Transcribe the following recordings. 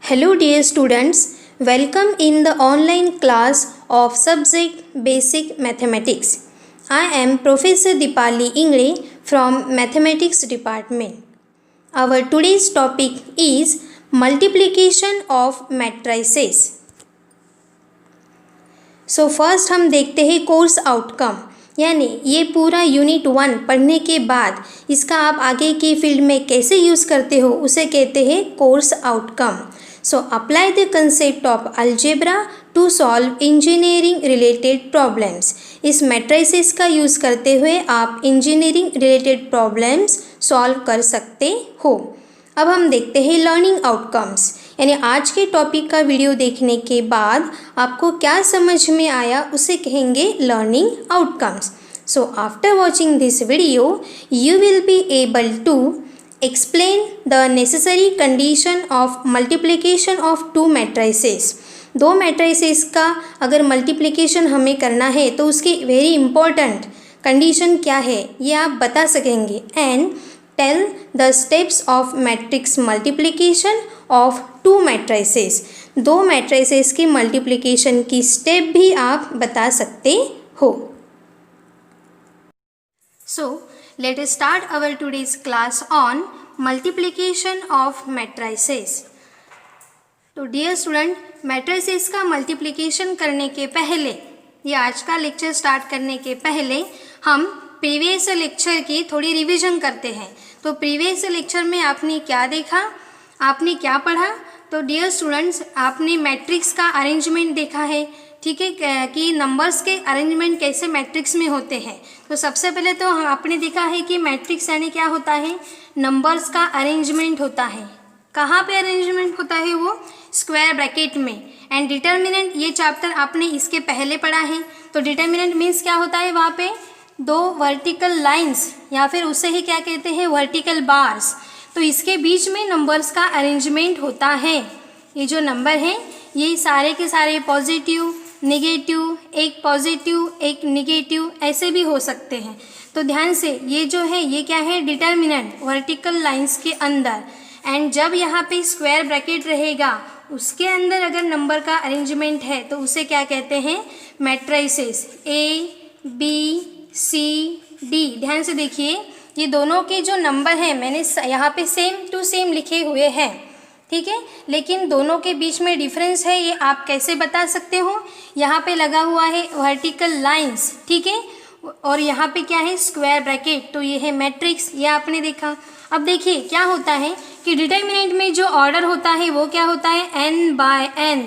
Hello dear students, welcome in the online class of subject Basic Mathematics. I am Professor Dipali Ingre from Mathematics Department. Our today's topic is multiplication of matrices. So first हम देखते हैं course outcome, यानी ये पूरा unit 1 पढ़ने के बाद इसका आप आगे की फील्ड में कैसे यूज़ करते हो उसे कहते हैं course outcome. So apply the concept of algebra to solve engineering related problems. इस matrices का यूज़ करते हुए आप engineering related problems solve कर सकते हो. अब हम देखते हैं लर्निंग आउटकम्स, यानी आज के टॉपिक का वीडियो देखने के बाद आपको क्या समझ में आया उसे कहेंगे learning outcomes. So after watching this video you will be able to explain the necessary condition of multiplication of two matrices. दो matrices का अगर multiplication हमें करना है तो उसकी very important condition क्या है ये आप बता सकेंगे. And tell the steps of matrix multiplication of two matrices. दो matrices की multiplication की step भी आप बता सकते हो. So let us start our today's class on multiplication of matrices. तो डियर स्टूडेंट, matrices का multiplication करने के पहले, ये आज का लेक्चर स्टार्ट करने के पहले हम प्रीवियस लेक्चर की थोड़ी रिवीजन करते हैं. तो प्रीवियस लेक्चर में आपने क्या देखा, आपने क्या पढ़ा. तो डियर स्टूडेंट्स, आपने मैट्रिक्स का अरेंजमेंट देखा है, ठीक है, कि नंबर्स के अरेंजमेंट कैसे मैट्रिक्स में होते हैं. तो सबसे पहले तो आपने देखा है कि मैट्रिक्स यानी क्या होता है, नंबर्स का अरेंजमेंट होता है. कहाँ पे अरेंजमेंट होता है, वो स्क्वायर ब्रैकेट में. एंड डिटर्मिनेंट, ये चैप्टर आपने इसके पहले पढ़ा है. तो डिटर्मिनेंट मीन्स क्या होता है, वहाँ पे दो वर्टिकल लाइंस या फिर उसे ही क्या कहते हैं, वर्टिकल बार्स. तो इसके बीच में नंबर्स का अरेंजमेंट होता है. ये जो नंबर हैं ये सारे के सारे पॉजिटिव, नेगेटिव, एक पॉजिटिव एक नेगेटिव ऐसे भी हो सकते हैं. तो ध्यान से, ये जो है ये क्या है, डिटर्मिनेंट वर्टिकल लाइंस के अंदर. एंड जब यहाँ पे स्क्वायर ब्रैकेट रहेगा उसके अंदर अगर नंबर का अरेंजमेंट है तो उसे क्या कहते हैं, matrices. A B C D. ध्यान से देखिए, ये दोनों के जो नंबर हैं मैंने यहाँ पे सेम टू सेम लिखे हुए हैं, ठीक है, लेकिन दोनों के बीच में डिफरेंस है. ये आप कैसे बता सकते हो, यहाँ पे लगा हुआ है वर्टिकल लाइंस, ठीक है, और यहाँ पे क्या है, स्क्वायर ब्रैकेट. तो ये है मैट्रिक्स, ये आपने देखा. अब देखिए क्या होता है कि डिटर्मिनेंट में जो ऑर्डर होता है वो क्या होता है, n बाय n,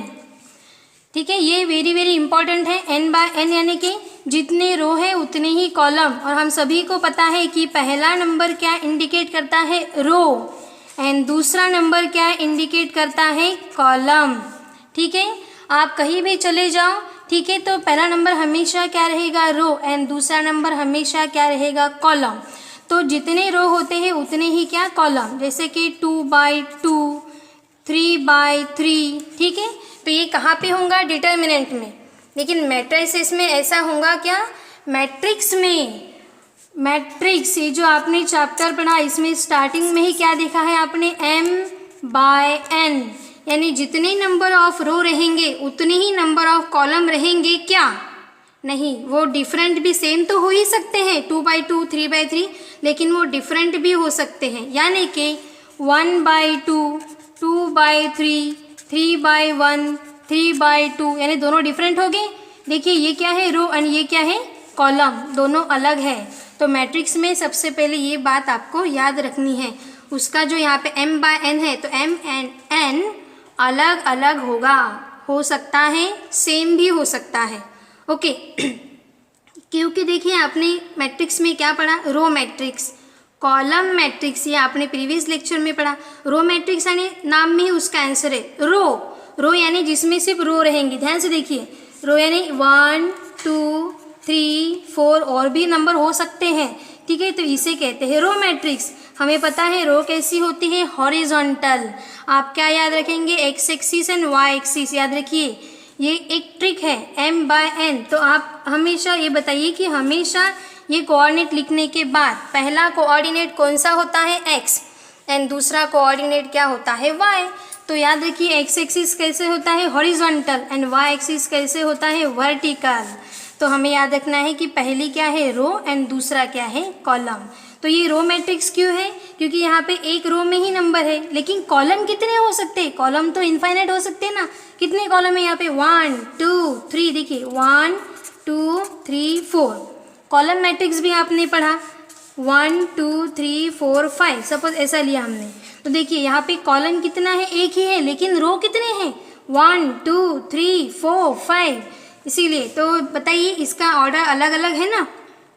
ठीक है. ये वेरी वेरी इंपॉर्टेंट है. n बाय n यानी कि जितने रो है उतने ही कॉलम. और हम सभी को पता है कि पहला नंबर क्या इंडिकेट करता है, रो, एंड दूसरा नंबर क्या इंडिकेट करता है, कॉलम, ठीक है. आप कहीं भी चले जाओ, ठीक है, तो पहला नंबर हमेशा क्या रहेगा, रो, एंड दूसरा नंबर हमेशा क्या रहेगा, कॉलम. तो जितने रो होते हैं उतने ही क्या, कॉलम. जैसे कि 2/2, 3/3, ठीक है. तो ये कहाँ पे होगा, डिटर्मिनेंट में. लेकिन मैट्रिसेस में ऐसा होगा क्या, मैट्रिक्स में. मैट्रिक्स, ये जो आपने चैप्टर पढ़ा इसमें स्टार्टिंग में ही क्या देखा है आपने, m/n, यानी जितने नंबर ऑफ रो रहेंगे उतने ही नंबर ऑफ कॉलम रहेंगे. क्या नहीं, वो डिफरेंट भी, सेम तो हो ही सकते हैं, 2/2 3/3, लेकिन वो डिफरेंट भी हो सकते हैं. यानी कि 1/2 2/3 3/1 3/2, यानी दोनों डिफरेंट हो गए. देखिए ये क्या है, रो, एंड ये क्या है, कॉलम, दोनों अलग है. तो मैट्रिक्स में सबसे पहले ये बात आपको याद रखनी है. उसका जो यहाँ पे m/n है तो m एंड n अलग अलग होगा, हो सकता है सेम भी हो सकता है, ओके. क्योंकि देखिए आपने मैट्रिक्स में क्या पढ़ा, रो मैट्रिक्स, कॉलम मैट्रिक्स, ये आपने प्रीवियस लेक्चर में पढ़ा. रो मैट्रिक्स यानी नाम में ही उसका आंसर है, रो. रो यानी जिसमें सिर्फ रो रहेंगी. ध्यान से देखिए, रो यानी 1 2 3 4 और भी नंबर हो सकते हैं, ठीक है. तो इसे कहते हैं रो मैट्रिक्स. हमें पता है रो कैसी होती है, हॉरिजॉन्टल. आप क्या याद रखेंगे, X axis and Y axis याद रखिए. ये एक ट्रिक है, m/n. तो आप हमेशा ये बताइए कि हमेशा ये कोऑर्डिनेट लिखने के बाद पहला कोऑर्डिनेट कौन सा होता है, x, एंड दूसरा कोऑर्डिनेट क्या होता है, y. तो याद रखिए एक्स एक्सिस कैसे होता है हॉरिजॉन्टल एंड वाई एक्सिस कैसे होता है वर्टिकल। तो हमें याद रखना है कि पहली क्या है रो एंड दूसरा क्या है कॉलम। तो ये रो मैट्रिक्स क्यों है, क्योंकि यहाँ पे एक रो में ही नंबर है, लेकिन कॉलम कितने हो सकते हैं, कॉलम तो इनफाइनाइट हो सकते हैं ना। कितने कॉलम है यहाँ पे 1 2 3, देखिए 1 2 3 4। कॉलम मैट्रिक्स भी आपने पढ़ा 1 2 3 4 5, सपोज ऐसा लिया हमने। तो देखिए यहाँ पे कॉलम कितना है, एक ही है, लेकिन रो कितने हैं 1 2 3 4 5। इसीलिए तो बताइए इसका ऑर्डर अलग अलग है ना।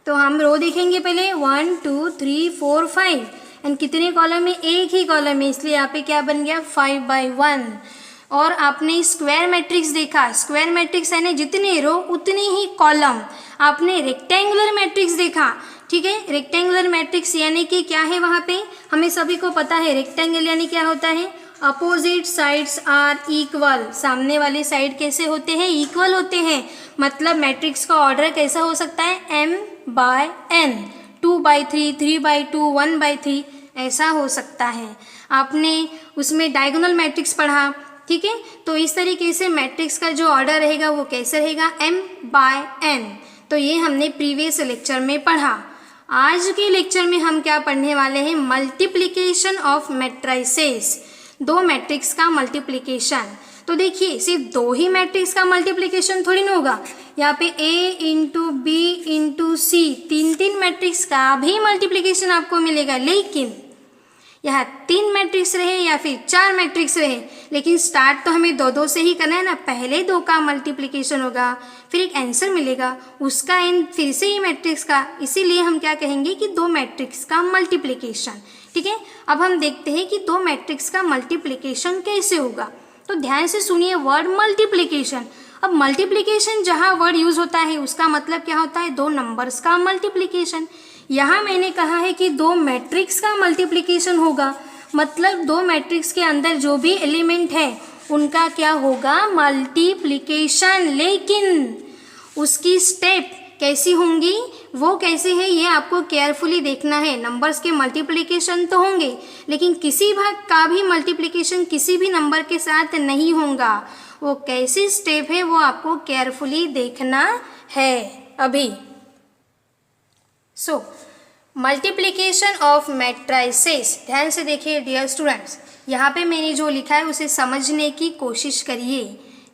तो हम रो देखेंगे पहले 1 2 3 4 5 एंड कितने कॉलम है, एक ही कॉलम है, इसलिए यहाँ पे क्या बन गया 5/1। और आपने स्क्वायर मैट्रिक्स देखा, स्क्वायर मैट्रिक्स है ना जितने रो उतने ही कॉलम। आपने रेक्टेंगुलर मैट्रिक्स देखा, ठीक है। रेक्टेंगुलर मैट्रिक्स यानी कि क्या है, वहाँ पे हमें सभी को पता है रेक्टेंगल यानी क्या होता है, अपोजिट साइड्स आर इक्वल। सामने वाले साइड कैसे होते हैं, इक्वल होते हैं। मतलब मैट्रिक्स का ऑर्डर कैसा हो सकता है m/n, 2/3, 3/2, 1/3 ऐसा हो सकता है। आपने उसमें डायगोनल मैट्रिक्स पढ़ा, ठीक है। तो इस तरीके से मैट्रिक्स का जो ऑर्डर रहेगा वो कैसे रहेगा m/n। तो ये हमने प्रीवियस लेक्चर में पढ़ा। आज के लेक्चर में हम क्या पढ़ने वाले हैं, मल्टीप्लिकेशन ऑफ मैट्रिसेस, दो मैट्रिक्स का मल्टीप्लिकेशन। तो देखिए सिर्फ दो ही मैट्रिक्स का मल्टीप्लिकेशन थोड़ी ना होगा, यहाँ पे A into B into C, तीन मैट्रिक्स का भी मल्टीप्लिकेशन आपको मिलेगा। लेकिन यहाँ 3 मैट्रिक्स रहे या फिर 4 मैट्रिक्स रहे, लेकिन स्टार्ट तो हमें दो से ही करना है ना। पहले 2 का मल्टीप्लिकेशन होगा, फिर एक आंसर मिलेगा, उसका एंड फिर से ही मैट्रिक्स का। इसीलिए हम क्या कहेंगे कि 2 मैट्रिक्स का मल्टीप्लिकेशन, ठीक है। अब हम देखते हैं कि 2 मैट्रिक्स का मल्टीप्लिकेशन कैसे होगा। तो ध्यान से सुनिए वर्ड मल्टीप्लिकेशन। अब मल्टीप्लिकेशन जहाँ वर्ड यूज होता है उसका मतलब क्या होता है, 2 नंबर्स का मल्टीप्लिकेशन। यहाँ मैंने कहा है कि 2 मैट्रिक्स का मल्टीप्लिकेशन होगा, मतलब 2 मैट्रिक्स के अंदर जो भी एलिमेंट है उनका क्या होगा मल्टीप्लिकेशन। लेकिन उसकी स्टेप कैसी होंगी, वो कैसे है ये आपको केयरफुली देखना है। नंबर्स के मल्टीप्लिकेशन तो होंगे, लेकिन किसी भाग का भी मल्टीप्लिकेशन किसी भी नंबर के साथ नहीं होगा। वो कैसी स्टेप है वो आपको केयरफुली देखना है अभी। सो मल्टीप्लिकेशन ऑफ मैट्रिसेस, ध्यान से देखिए डियर स्टूडेंट्स, यहाँ पे मैंने जो लिखा है उसे समझने की कोशिश करिए,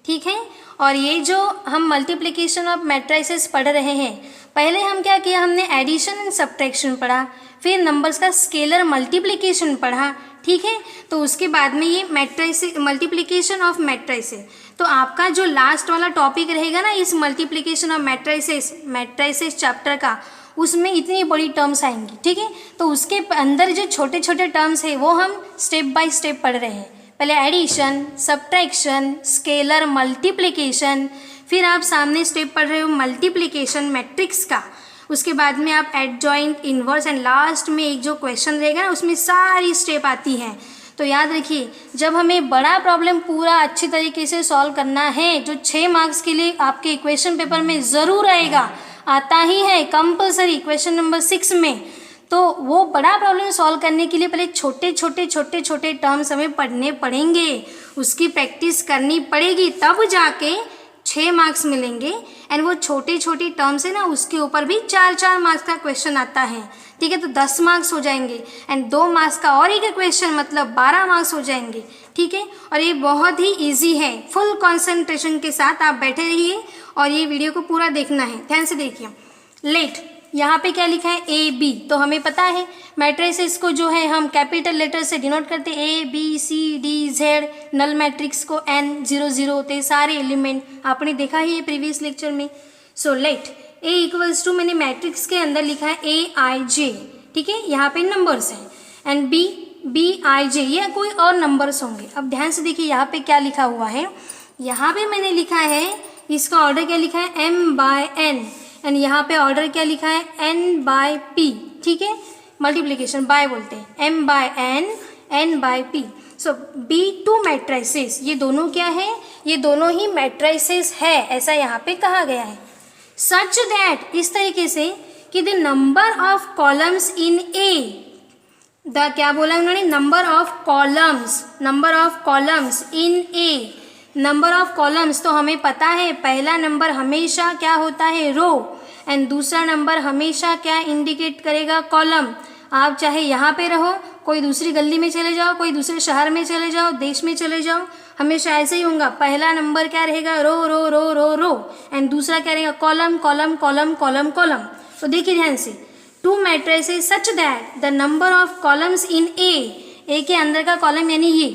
ठीक है। और ये जो हम मल्टीप्लिकेशन ऑफ मैट्रिसेस पढ़ रहे हैं, पहले हम क्या किया, हमने एडिशन एंड सब्ट्रैक्शन पढ़ा, फिर नंबर्स का स्केलर मल्टीप्लिकेशन पढ़ा, ठीक है। तो उसके बाद में ये मैट्रिसेस, मल्टीप्लिकेशन ऑफ मैट्रिसेस। तो आपका जो लास्ट वाला टॉपिक रहेगा ना इस मल्टीप्लिकेशन ऑफ मैट्रिसेस चैप्टर का, उसमें इतनी बड़ी टर्म्स आएंगी, ठीक है। तो उसके अंदर जो छोटे छोटे टर्म्स है वो हम स्टेप बाय स्टेप पढ़ रहे हैं। पहले एडिशन, सब्ट्रैक्शन, स्केलर मल्टीप्लिकेशन, फिर आप सामने स्टेप पढ़ रहे हो मल्टीप्लिकेशन मैट्रिक्स का, उसके बाद में आप एडजॉइंट, इन्वर्स एंड लास्ट में एक जो क्वेश्चन रहेगा ना उसमें सारी स्टेप आती हैं। तो याद रखिए जब हमें बड़ा प्रॉब्लम पूरा अच्छी तरीके से सॉल्व करना है, जो 6 मार्क्स के लिए आपके इक्वेशन पेपर में ज़रूर आएगा, आता ही है कंपलसरी क्वेश्चन नंबर 6 में, तो वो बड़ा प्रॉब्लम सॉल्व करने के लिए पहले छोटे छोटे टर्म्स हमें पढ़ने पड़ेंगे, उसकी प्रैक्टिस करनी पड़ेगी, तब जाके 6 मार्क्स मिलेंगे। एंड वो छोटे टर्म्स है ना उसके ऊपर भी 4 मार्क्स का क्वेश्चन आता है, ठीक है। तो 10 मार्क्स हो जाएंगे एंड 2 मार्क्स का और एक क्वेश्चन, मतलब 12 मार्क्स हो जाएंगे, ठीक है। और ये बहुत ही ईजी है, फुल कॉन्सेंट्रेशन के साथ आप बैठे रहिए और ये वीडियो को पूरा देखना है, ध्यान से देखिए। लेट, यहाँ पे क्या लिखा है AB, तो हमें पता है मैट्रिसेस को जो है हम कैपिटल लेटर से डिनोट करते हैं, ABCDZ, नल मैट्रिक्स को N00 होते हैं सारे एलिमेंट, आपने देखा ही है प्रीवियस लेक्चर में। So let A equals to, मैंने मैट्रिक्स के अंदर लिखा है AIJ, ठीक है, यहाँ पे नंबर्स हैं, एंड BIJ ये कोई और नंबर्स होंगे। अब ध्यान से देखिए यहाँ पे क्या लिखा हुआ है, यहाँ पे मैंने लिखा है, इसका ऑर्डर क्या लिखा है M/n, एंड यहाँ पे ऑर्डर क्या लिखा है N/p, ठीक है, मल्टीप्लिकेशन बाय बोलते हैं, M/n, N/p। सो B2 मैट्रिसेस, ये दोनों क्या है, ये दोनों ही मैट्रिसेस है, ऐसा यहाँ पे कहा गया है। सच दैट, इस तरीके से कि the number of columns in A, क्या बोला उन्होंने, number of columns in A, number of columns. तो हमें पता है पहला नंबर हमेशा क्या होता है, रो, एंड दूसरा नंबर हमेशा क्या इंडिकेट करेगा, कॉलम। आप चाहे यहाँ पे रहो, कोई दूसरी गली में चले जाओ, कोई दूसरे शहर में चले जाओ, देश में चले जाओ, हमेशा ऐसे ही होगा। पहला नंबर क्या रहेगा, रो रो रो रो रो, एंड दूसरा क्या रहेगा, column column column column column. तो देखिए ध्यान से, two matrices such that the number of columns in A के अंदर का कॉलम यानी ये,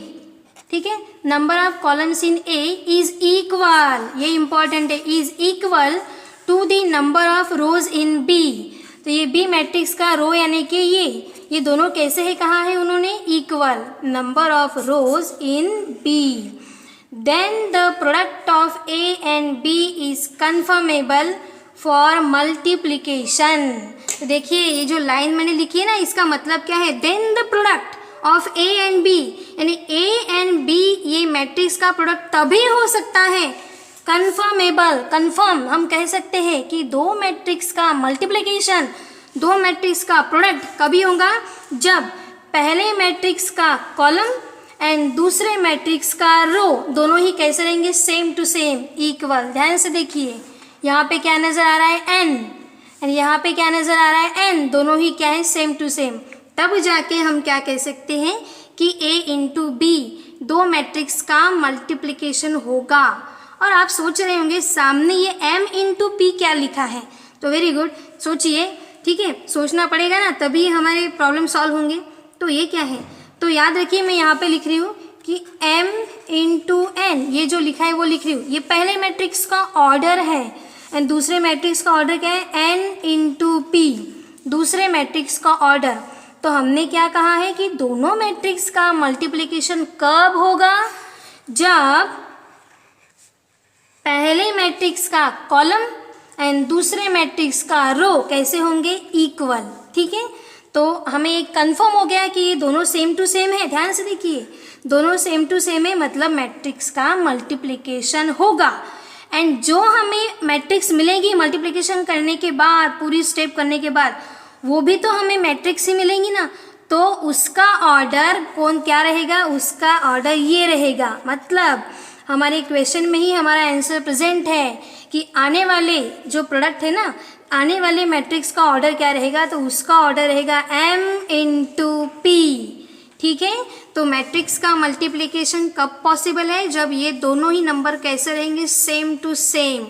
ठीक है, number of columns in A is equal, ये इंपॉर्टेंट है, is equal to the number of rows in B. तो ये बी मैट्रिक्स का रो यानी कि ये दोनों कैसे है, कहा है उन्होंने, equal, number of rows in B. Then the product of A and B is conformable for multiplication. तो देखिए ये जो लाइन मैंने लिखी है ना, इसका मतलब क्या है, then the product of A and B, यानी ए एंड बी ये मैट्रिक्स का प्रोडक्ट तभी हो सकता है, कन्फर्मेबल, कन्फर्म हम कह सकते हैं कि दो मैट्रिक्स का मल्टीप्लिकेशन, दो मैट्रिक्स का प्रोडक्ट कभी होगा, जब पहले मैट्रिक्स का कॉलम एंड दूसरे मैट्रिक्स का रो दोनों ही कैसे रहेंगे, सेम टू सेम, इक्वल। ध्यान से देखिए, यहाँ पे क्या नजर आ रहा है, एन, एंड यहाँ पे क्या नजर आ रहा है, एन, दोनों ही क्या है, सेम टू सेम। तब जाके हम क्या कह सकते हैं कि ए इंटू बी दो मैट्रिक्स का मल्टीप्लिकेशन होगा। और आप सोच रहे होंगे सामने ये m इंटू पी क्या लिखा है, तो वेरी गुड, सोचिए, ठीक है, सोचना पड़ेगा ना, तभी हमारे प्रॉब्लम सॉल्व होंगे। तो ये क्या है, तो याद रखिए मैं यहाँ पे लिख रही हूँ कि m इंटू एन, ये जो लिखा है वो लिख रही हूँ, ये पहले मैट्रिक्स का ऑर्डर है, एंड दूसरे मैट्रिक्स का ऑर्डर क्या है, n इंटू पी, दूसरे मैट्रिक्स का ऑर्डर। तो हमने क्या कहा है कि दोनों मैट्रिक्स का मल्टीप्लिकेशन कब होगा, जब पहले मैट्रिक्स का कॉलम एंड दूसरे मैट्रिक्स का रो कैसे होंगे, इक्वल, ठीक है। तो हमें एक कंफर्म हो गया कि ये दोनों सेम टू सेम है। ध्यान से देखिए, दोनों सेम टू सेम है, मतलब मैट्रिक्स का मल्टीप्लिकेशन होगा। एंड जो हमें मैट्रिक्स मिलेगी मल्टीप्लिकेशन करने के बाद, पूरी स्टेप करने के बाद, वो भी तो हमें मैट्रिक्स ही मिलेंगी ना, तो उसका ऑर्डर कौन क्या रहेगा, उसका ऑर्डर ये रहेगा। मतलब हमारे क्वेश्चन में ही हमारा आंसर प्रेजेंट है कि आने वाले जो प्रोडक्ट है ना, आने वाले मैट्रिक्स का ऑर्डर क्या रहेगा, तो उसका ऑर्डर रहेगा m इंटू पी, ठीक है। तो मैट्रिक्स का मल्टीप्लिकेशन कब पॉसिबल है, जब ये दोनों ही नंबर कैसे रहेंगे, सेम टू सेम,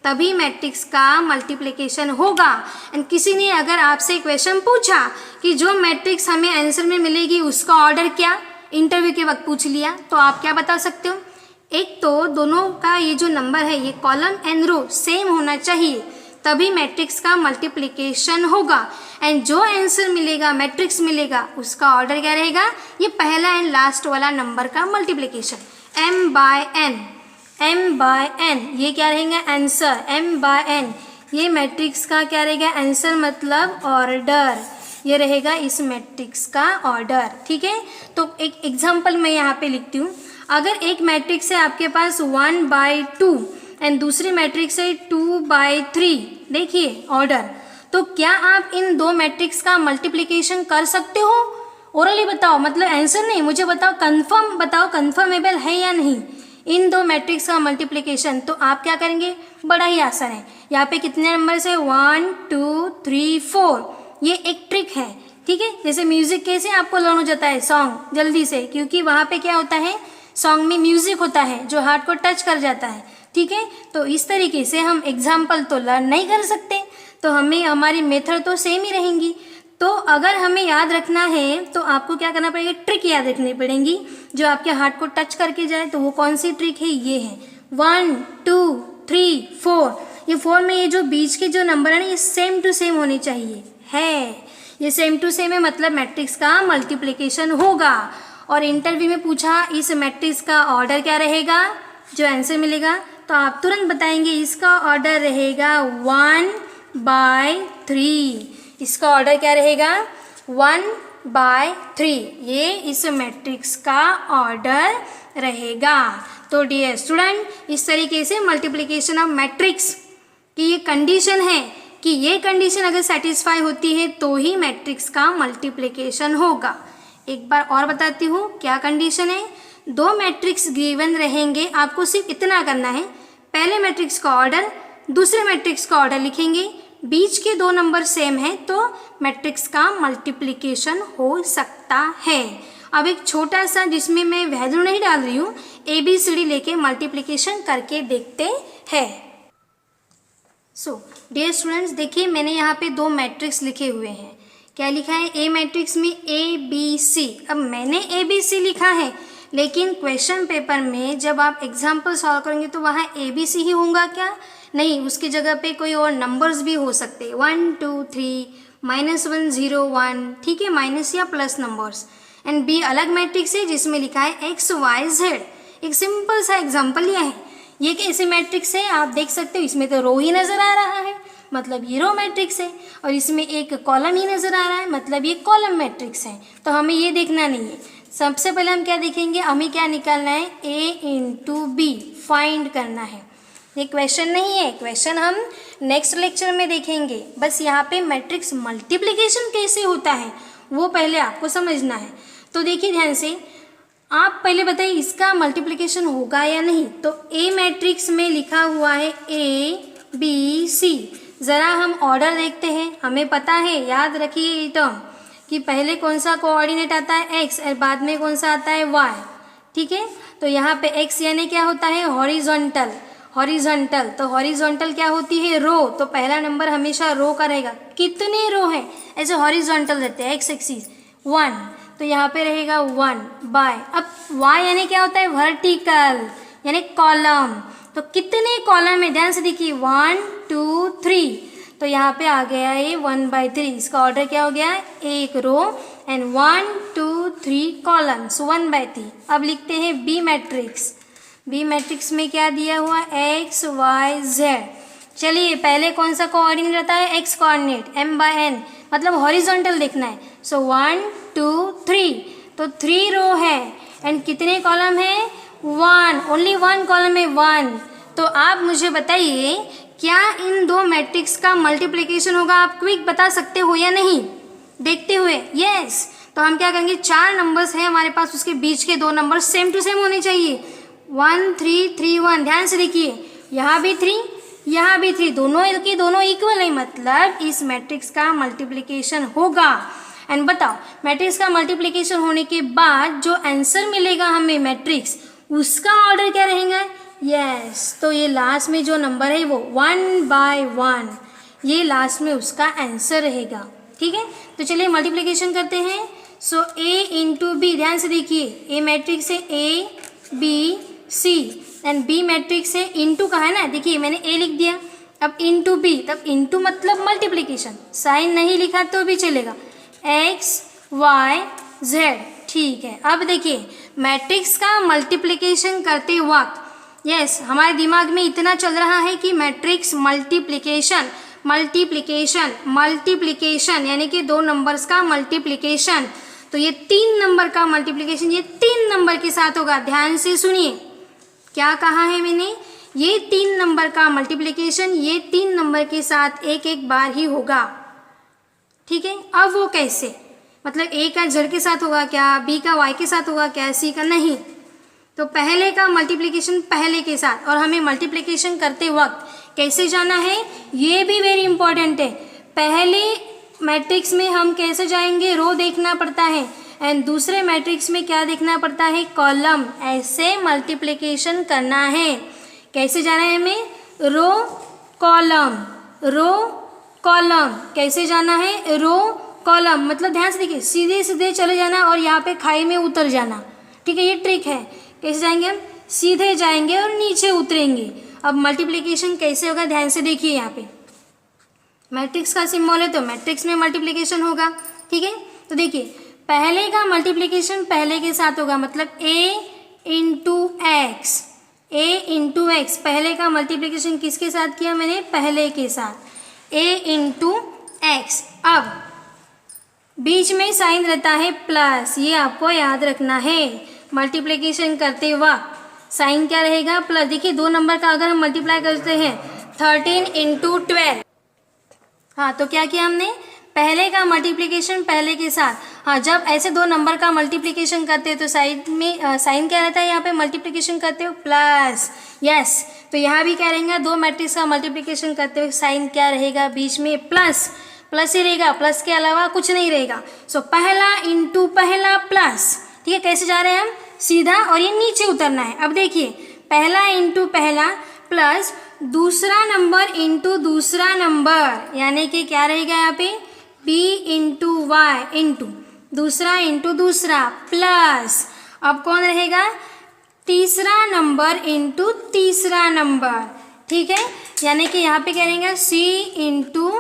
तभी मैट्रिक्स का मल्टीप्लिकेशन होगा। एंड किसी ने अगर आपसे क्वेश्चन पूछा कि जो मैट्रिक्स हमें आंसर में मिलेगी उसका ऑर्डर क्या, इंटरव्यू के वक्त पूछ लिया, तो आप क्या बता सकते हो, एक तो दोनों का ये जो नंबर है, ये कॉलम एंड रो सेम होना चाहिए, तभी मैट्रिक्स का मल्टीप्लिकेशन होगा। एंड जो आंसर मिलेगा, मैट्रिक्स मिलेगा, उसका ऑर्डर क्या रहेगा, ये पहला एंड लास्ट वाला नंबर का मल्टीप्लिकेशन, m बाय n, ये क्या रहेगा आंसर, m बाय n, ये मैट्रिक्स का क्या रहेगा आंसर, मतलब ऑर्डर, ये रहेगा इस मैट्रिक्स का ऑर्डर, ठीक है। तो एक एग्जाम्पल मैं यहाँ पे लिखती हूँ। अगर एक मैट्रिक्स है आपके पास 1/2 एंड दूसरी मैट्रिक्स है 2/3, देखिए ऑर्डर, तो क्या आप इन दो मैट्रिक्स का मल्टीप्लिकेशन कर सकते हो, ओरली बताओ, मतलब आंसर नहीं, मुझे बताओ, कंफर्म बताओ, कंफर्मेबल है या नहीं इन दो मैट्रिक्स का मल्टीप्लिकेशन। तो आप क्या करेंगे, बड़ा ही आसान है, यहाँ पे कितने नंबर है, 1 2 3 4, ये एक ट्रिक है, ठीक है। जैसे म्यूजिक कैसे आपको लर्न हो जाता है सॉन्ग जल्दी से, क्योंकि वहाँ पे क्या होता है, सॉन्ग में म्यूजिक होता है जो हार्ट को टच कर जाता है, ठीक है। तो इस तरीके से हम एग्जाम्पल तो लर्न नहीं कर सकते, तो हमें हमारी मेथड तो सेम ही रहेंगी। तो अगर हमें याद रखना है तो आपको क्या करना पड़ेगा, ट्रिक याद रखनी पड़ेगी जो आपके हार्ट को टच करके जाए। तो वो कौन सी ट्रिक है, ये है 1 2 3 4, ये 4 में ये जो बीच के जो नंबर है ना, ये सेम टू सेम होने चाहिए, है ये सेम टू सेम है, मतलब मैट्रिक्स का मल्टीप्लिकेशन होगा। और इंटरव्यू में पूछा इस मैट्रिक्स का ऑर्डर क्या रहेगा, जो आंसर मिलेगा तो आप तुरंत बताएंगे इसका ऑर्डर रहेगा 1/3, इसका ऑर्डर क्या रहेगा 1/3, ये इस मैट्रिक्स का ऑर्डर रहेगा। तो डियर स्टूडेंट, इस तरीके से मल्टीप्लिकेशन ऑफ मैट्रिक्स की ये कंडीशन है कि ये कंडीशन अगर सेटिस्फाई होती है तो ही मैट्रिक्स का मल्टीप्लिकेशन होगा। एक बार और बताती हूँ क्या कंडीशन है। दो मैट्रिक्स गिवन रहेंगे, आपको सिर्फ इतना करना है, पहले मैट्रिक्स का ऑर्डर, दूसरे मैट्रिक्स का ऑर्डर लिखेंगे, बीच के दो नंबर सेम है तो मैट्रिक्स का मल्टीप्लिकेशन हो सकता है। अब एक छोटा सा जिसमें मैं वैल्यू नहीं डाल रही हूँ, ABCD लेके मल्टीप्लिकेशन करके देखते हैं। सो डियर स्टूडेंट्स, देखिए मैंने यहाँ पे दो मैट्रिक्स लिखे हुए हैं। क्या लिखा है? ए मैट्रिक्स में ABC। अब मैंने ABC लिखा है, लेकिन क्वेश्चन पेपर में जब आप एग्जाम्पल सॉल्व करेंगे तो वहाँ ABC ही होगा क्या? नहीं, उसकी जगह पे कोई और नंबर्स भी हो सकते हैं, 1 2 3 -1 0 1, ठीक है, माइनस या प्लस नंबर्स। एंड B अलग मैट्रिक्स है जिसमें लिखा है XYZ। एक सिंपल सा एग्जाम्पल लिया है। ये कैसे मैट्रिक्स है आप देख सकते हो, इसमें तो रो ही नज़र आ रहा है, मतलब ये रो मैट्रिक्स है, और इसमें एक कॉलम ही नज़र आ रहा है, मतलब ये कॉलम मैट्रिक्स है। तो हमें ये देखना नहीं है। सबसे पहले हम क्या देखेंगे, हमें क्या निकालना है, A × B फाइंड करना है। ये क्वेश्चन नहीं है, क्वेश्चन हम नेक्स्ट लेक्चर में देखेंगे। बस यहाँ पे मैट्रिक्स मल्टीप्लिकेशन कैसे होता है वो पहले आपको समझना है। तो देखिए ध्यान से, आप पहले बताइए इसका मल्टीप्लिकेशन होगा या नहीं। तो ए मैट्रिक्स में लिखा हुआ है ABC। ज़रा हम ऑर्डर देखते हैं, हमें पता है, याद रखिए ये टर्म कि पहले कौन सा कोऑर्डिनेट आता है x और बाद में कौन सा आता है y, ठीक है। तो यहाँ पे x यानी क्या होता है, हॉरिजॉन्टल। हॉरिजॉन्टल तो हॉरिजॉन्टल क्या होती है, रो। तो पहला नंबर हमेशा रो का रहेगा। कितने रो है ऐसे हॉरिजॉन्टल रहते हैं, x एक्सिस 1, तो यहाँ पे रहेगा 1 बाय। अब y यानी क्या होता है, वर्टिकल यानी कॉलम। तो कितने कॉलम है, ध्यान से देखिए 1 2 3, तो यहाँ पे आ गया ये 1/3। इसका ऑर्डर क्या हो गया, एक रो एंड 1 2 3 कॉलम्स 1/3। अब लिखते हैं B मैट्रिक्स। B मैट्रिक्स में क्या दिया हुआ, XYZ। चलिए पहले कौन सा कोऑर्डिनेट रहता है, x कोऑर्डिनेट, m/n, मतलब हॉरिजॉन्टल देखना है। सो 1 2 3, तो 3 रो है एंड कितने कॉलम है, 1, ओनली 1 कॉलम है 1। तो आप मुझे बताइए क्या इन दो मैट्रिक्स का मल्टीप्लिकेशन होगा, आप क्विक बता सकते हो या नहीं, देखते हुए। यस, तो हम क्या करेंगे, 4 नंबर्स हैं हमारे पास, उसके बीच के दो नंबर सेम टू सेम होने चाहिए, 1 3 3 1। ध्यान से देखिए, यहाँ भी 3, यहाँ भी 3, दोनों की दोनों इक्वल है, मतलब इस मैट्रिक्स का मल्टीप्लिकेशन होगा। एंड बताओ, मैट्रिक्स का मल्टीप्लिकेशन होने के बाद जो आंसर मिलेगा हमें मैट्रिक्स, उसका ऑर्डर क्या रहेगा, यस, तो ये लास्ट में जो नंबर है वो 1/1, ये लास्ट में उसका आंसर रहेगा, ठीक है। तो चलिए मल्टीप्लिकेशन करते हैं। सो A × B, ध्यान से देखिए, ए मैट्रिक्स है ABC एंड B मैट्रिक्स है, इंटू का है ना, देखिए मैंने A लिख दिया, अब इंटू B, तब इंटू मतलब मल्टीप्लिकेशन, साइन नहीं लिखा तो भी चलेगा, XYZ, ठीक है। अब देखिए मैट्रिक्स का मल्टीप्लिकेशन करते वक्त, यस, हमारे दिमाग में इतना चल रहा है कि मैट्रिक्स मल्टीप्लिकेशन मल्टीप्लिकेशन मल्टीप्लिकेशन यानी कि दो नंबर्स का मल्टीप्लिकेशन। तो ये 3 नंबर का मल्टीप्लिकेशन ये 3 नंबर के साथ होगा। ध्यान से सुनिए क्या कहा है मैंने, ये 3 नंबर का मल्टीप्लिकेशन ये 3 नंबर के साथ एक एक बार ही होगा, ठीक है। अब वो कैसे, मतलब A का Z के साथ होगा क्या, B का Y के साथ होगा क्या, C का नहीं। तो पहले का मल्टीप्लिकेशन पहले के साथ, और हमें मल्टीप्लिकेशन करते वक्त कैसे जाना है ये भी वेरी इंपॉर्टेंट है। पहले मैट्रिक्स में हम कैसे जाएंगे, रो देखना पड़ता है, एंड दूसरे मैट्रिक्स में क्या देखना पड़ता है, कॉलम। ऐसे मल्टीप्लिकेशन करना है। कैसे जाना है हमें, रो कॉलम, रो कॉलम, कैसे जाना है, रो कॉलम, मतलब ध्यान से देखिए, सीधे सीधे चले जाना और यहाँ पे खाई में उतर जाना, ठीक है। ये ट्रिक है, कैसे जाएंगे हम, सीधे जाएंगे और नीचे उतरेंगे। अब मल्टीप्लिकेशन कैसे होगा, ध्यान से देखिए, यहाँ पे मैट्रिक्स का सिंबल है तो मैट्रिक्स में मल्टीप्लिकेशन होगा, ठीक है। तो देखिए पहले का मल्टीप्लिकेशन पहले के साथ होगा, मतलब A × X, A × X, पहले का मल्टीप्लिकेशन किसके साथ किया मैंने, पहले के साथ, A × X। अब बीच में साइन रहता है प्लस, ये आपको याद रखना है। मल्टीप्लिकेशन करते वक्त साइन क्या रहेगा, प्लस। देखिए 2 नंबर का अगर हम मल्टीप्लाई करते हैं 13 × 12, हाँ, तो क्या किया हमने, पहले का मल्टीप्लिकेशन पहले के साथ। हाँ, जब ऐसे दो नंबर का मल्टीप्लिकेशन करते हैं तो साइड में साइन क्या रहता है, यहाँ पे मल्टीप्लिकेशन करते हो प्लस, यस। तो यहाँ भी क्या रहेगा, दो मैट्रिक्स का मल्टीप्लिकेशन करते हो साइन क्या रहेगा, बीच में प्लस, प्लस ही रहेगा, प्लस के अलावा कुछ नहीं रहेगा। सो पहला इंटू पहला प्लस, ठीक है। कैसे जा रहे हैं हम, सीधा, और ये नीचे उतरना है। अब देखिए, पहला इंटू पहला प्लस दूसरा नंबर इंटू दूसरा नंबर, यानी कि क्या रहेगा यहाँ पे, b इंटू वाई इंटू दूसरा इंटू दूसरा प्लस, अब कौन रहेगा, तीसरा नंबर इंटू तीसरा नंबर, ठीक है। यानी कि यहाँ पे क्या रहेगा, c इंटू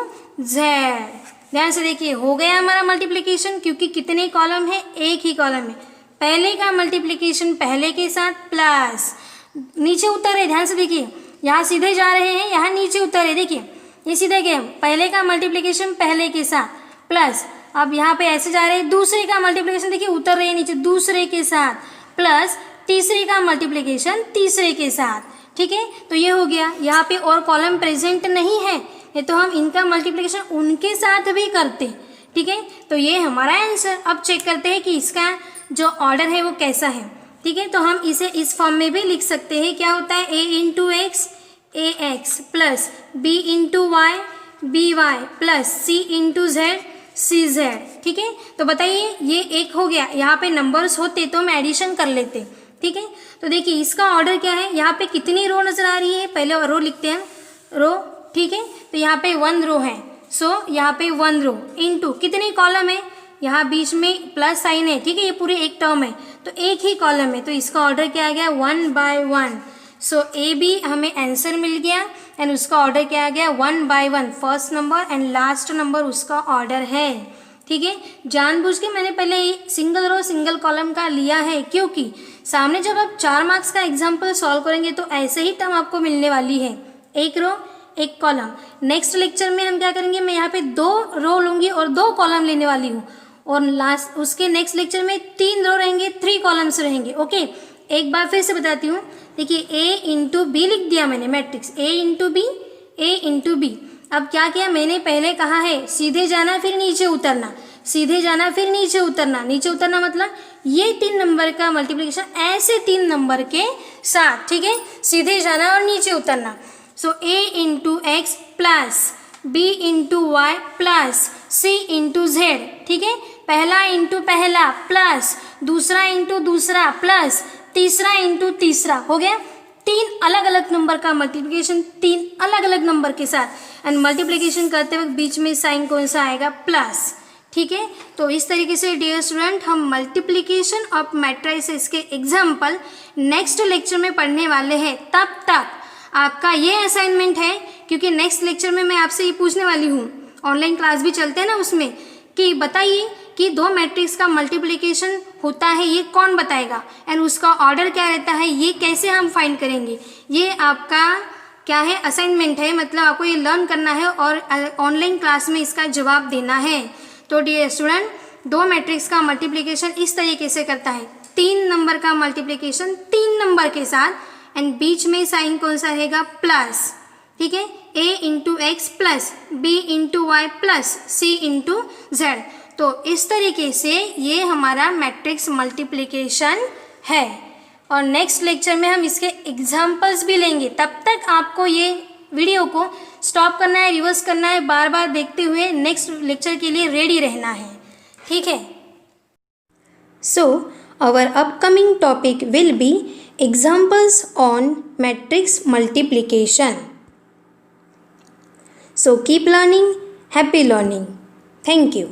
जेड। ध्यान से देखिए, हो गया हमारा मल्टीप्लिकेशन, क्योंकि कितने कॉलम है, एक ही कॉलम है। पहले का मल्टीप्लिकेशन पहले के साथ प्लस, नीचे उतर रहे, ध्यान से देखिए, यहाँ सीधे जा रहे हैं, यहाँ नीचे उतर रहे, देखिए ये सीधे गए, पहले का मल्टीप्लिकेशन पहले के साथ प्लस, अब यहाँ पे ऐसे जा रहे हैं, दूसरे का मल्टीप्लिकेशन देखिए उतर रहे हैं नीचे, दूसरे के साथ प्लस, तीसरे का मल्टीप्लिकेशन तीसरे के साथ, ठीक है। तो ये हो गया, यहाँ पे और कॉलम प्रेजेंट नहीं है, ये तो हम इनका मल्टीप्लिकेशन उनके साथ भी करते, ठीक है। तो ये हमारा आंसर। अब चेक करते हैं कि इसका जो ऑर्डर है वो कैसा है, ठीक है। तो हम इसे इस फॉर्म में भी लिख सकते हैं, क्या होता है, a into X A X plus b into Y B Y plus c into Z C Z, ठीक है। तो बताइए, ये एक हो गया, यहाँ पे नंबर्स होते तो हम एडिशन कर लेते, ठीक है। तो देखिए इसका ऑर्डर क्या है, यहाँ पे कितनी रो नजर आ रही है, पहले रो लिखते हैं, रो, ठीक है। तो यहाँ पे 1 रो है, सो यहाँ पे 1 रो इंटू कितने कॉलम है, यहाँ बीच में प्लस साइन है, ठीक है, ये पूरे एक टर्म है, तो एक ही कॉलम है, तो इसका ऑर्डर क्या आ गया, 1 बाय 1। सो ए बी हमें आंसर मिल गया, एंड उसका ऑर्डर क्या आ गया, 1 by 1, first number and last number उसका ऑर्डर है, ठीक है। जानबूझ के मैंने पहले सिंगल रो सिंगल कॉलम का लिया है, क्योंकि सामने जब आप 4 मार्क्स का एग्जाम्पल सॉल्व करेंगे तो ऐसे ही टर्म आपको मिलने वाली है, एक रो एक कॉलम। नेक्स्ट लेक्चर में हम क्या करेंगे, मैं यहाँ पे 2 रो लूँगी और 2 कॉलम लेने वाली हूँ, और लास्ट उसके नेक्स्ट लेक्चर में 3 रो रहेंगे, 3 कॉलम्स रहेंगे, ओके। एक बार फिर से बताती हूँ, देखिए a इंटू बी लिख दिया मैंने, matrix a into B, a into B. अब क्या किया, मैंने पहले कहा है सीधे जाना फिर नीचे उतरना, सीधे जाना फिर नीचे उतरना, नीचे उतरना मतलब ये 3 नंबर का मल्टीप्लिकेशन ऐसे 3 नंबर के साथ, ठीक है, सीधे जाना और नीचे उतरना। So a into X plus b into Y plus c into Z, ठीक है। पहला इंटू पहला प्लस दूसरा इंटू दूसरा प्लस तीसरा इंटू तीसरा, हो गया 3 अलग अलग नंबर का मल्टीप्लिकेशन 3 अलग अलग नंबर के साथ, एंड मल्टीप्लिकेशन करते वक्त बीच में साइन कौन सा आएगा, प्लस, ठीक है। तो इस तरीके से डियर स्टूडेंट हम मल्टीप्लिकेशन ऑफ मैट्रिसेस के एग्जाम्पल नेक्स्ट लेक्चर में पढ़ने वाले हैं। तब तक आपका ये असाइनमेंट है, क्योंकि नेक्स्ट लेक्चर में मैं आपसे ये पूछने वाली हूँ, ऑनलाइन क्लास भी चलते हैं ना उसमें, कि बताइए कि 2 मैट्रिक्स का मल्टीप्लिकेशन होता है, ये कौन बताएगा, एंड उसका ऑर्डर क्या रहता है, ये कैसे हम फाइंड करेंगे। ये आपका क्या है, असाइनमेंट है, मतलब आपको ये लर्न करना है और ऑनलाइन क्लास में इसका जवाब देना है। तो डियर स्टूडेंट, 2 मैट्रिक्स का मल्टीप्लिकेशन इस तरीके से करता है, 3 नंबर का मल्टीप्लिकेशन 3 नंबर के साथ, एंड बीच में साइन कौन सा रहेगा, प्लस, ठीक है, a into X plus b into Y plus c into Z. तो इस तरीके से ये हमारा मैट्रिक्स मल्टीप्लिकेशन है, और नेक्स्ट लेक्चर में हम इसके एग्जाम्पल्स भी लेंगे। तब तक आपको ये वीडियो को स्टॉप करना है, रिवर्स करना है, बार बार देखते हुए नेक्स्ट लेक्चर के लिए रेडी रहना है, ठीक है। So our upcoming topic will be examples on matrix multiplication. So keep learning, happy learning. Thank you.